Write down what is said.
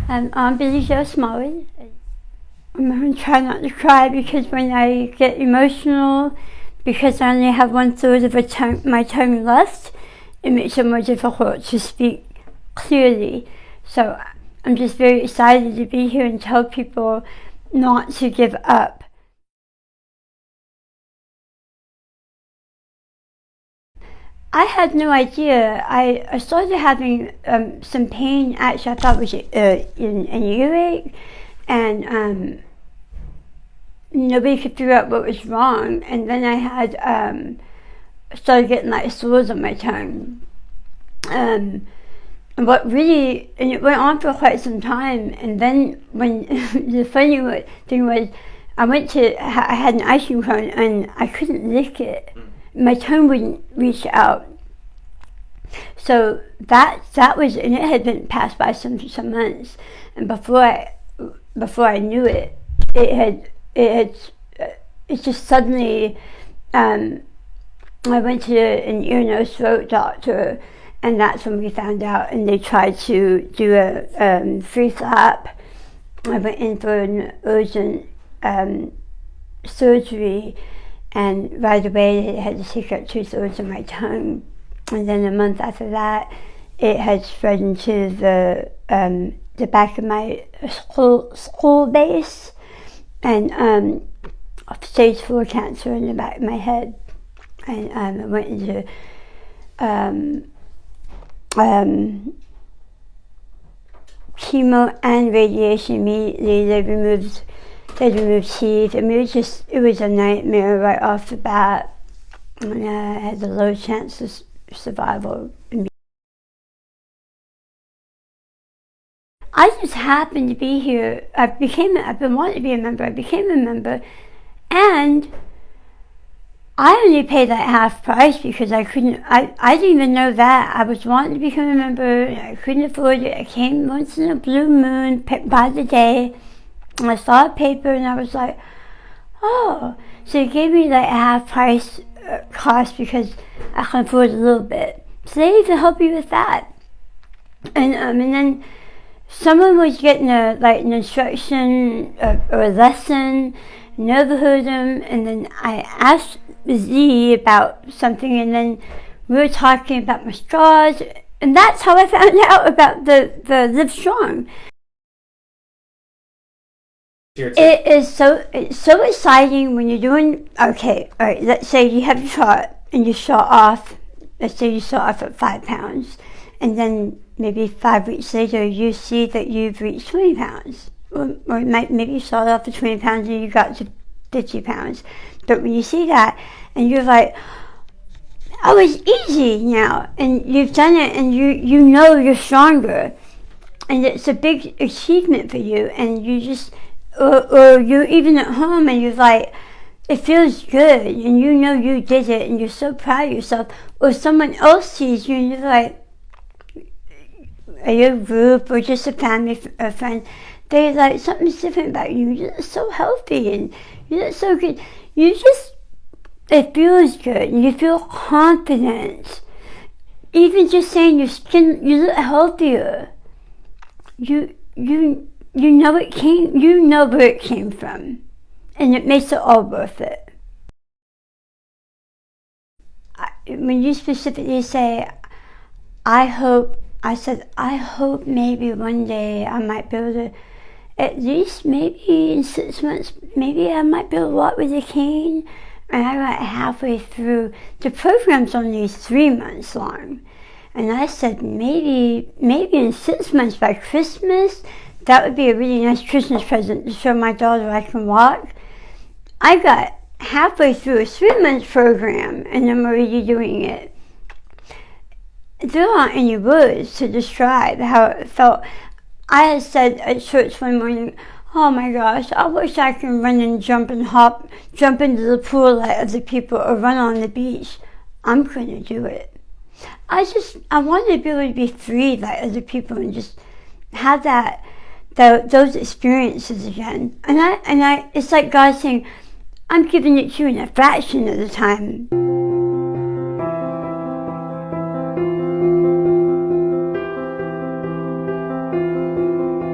I'm Billie Jos Story. I'm going to try not to cry because when I get emotional, because I only have 1/3 of my tongue left, it makes it more difficult to speak clearly. So I'm just very excited to be here and tell people not to give up. I had no idea. I started having some pain. Actually, I thought it was an earache, and nobody could figure out what was wrong. And then I had started getting like sores on my tongue. And it went on for quite some time. And then when the funny thing was, I had an ice cream cone and I couldn't lick it. My tongue wouldn't reach out. So that was, and it had been passed by some months, and before I knew it, it just suddenly. I went to an ear, nose, throat doctor, and that's when we found out. And they tried to do a free flap. I went in for an urgent surgery. And right away, they had to take out 2/3 of my tongue. And then a month after that, it had spread into the back of my skull base, and stage 4 cancer in the back of my head. And I went into chemo and radiation immediately. They removed teeth. I mean, it was a nightmare right off the bat. And I had a low chance of survival. I just happened to be here. I've been wanting to be a member. I became a member, and I only paid like half price because I didn't even know that. I was wanting to become a member. I couldn't afford it. I came once in a blue moon by the day. And I saw a paper and I was like, oh. So they gave me like a half price cost because I can afford a little bit. So they even help you with that. And then someone was getting an instruction or a lesson, never heard them. And then I asked Z about something, and then we were talking about my scars. And that's how I found out about the LIVESTRONG. It's so exciting when you're doing, okay, all right, let's say you have your shot and you shot off, let's say you shot off at 5 pounds, and then maybe 5 weeks later you see that you've reached 20 pounds, or maybe you shot off at 20 pounds and you got to 50 pounds, but when you see that and you're like, oh, it's easy now, and you've done it, and you know you're stronger, and it's a big achievement for you, and you just, or you're even at home and you're like, it feels good and you know you did it and you're so proud of yourself, or someone else sees you and you're like, are you a group or just a family or friend, they're like, something's different about you, you look so healthy and you look so good, it feels good and you feel confident, even just saying your skin, you look healthier, you know where it came from, and it makes it all worth it. When you specifically say, I hope maybe one day I might be able to, at least maybe in 6 months, maybe I might be able to walk with a cane. And I got halfway through, the program's only 3 months long. And I said, maybe in 6 months by Christmas, that would be a really nice Christmas present to show my daughter I can walk. I got halfway through a 3-month program and I'm already doing it. There aren't any words to describe how it felt. I had said at church one morning, oh my gosh, I wish I could run and jump and hop, jump into the pool like other people, or run on the beach. I'm going to do it. I wanted to be able to be free like other people and just have those experiences again. And I, it's like God saying, I'm giving it to you in a fraction of the time.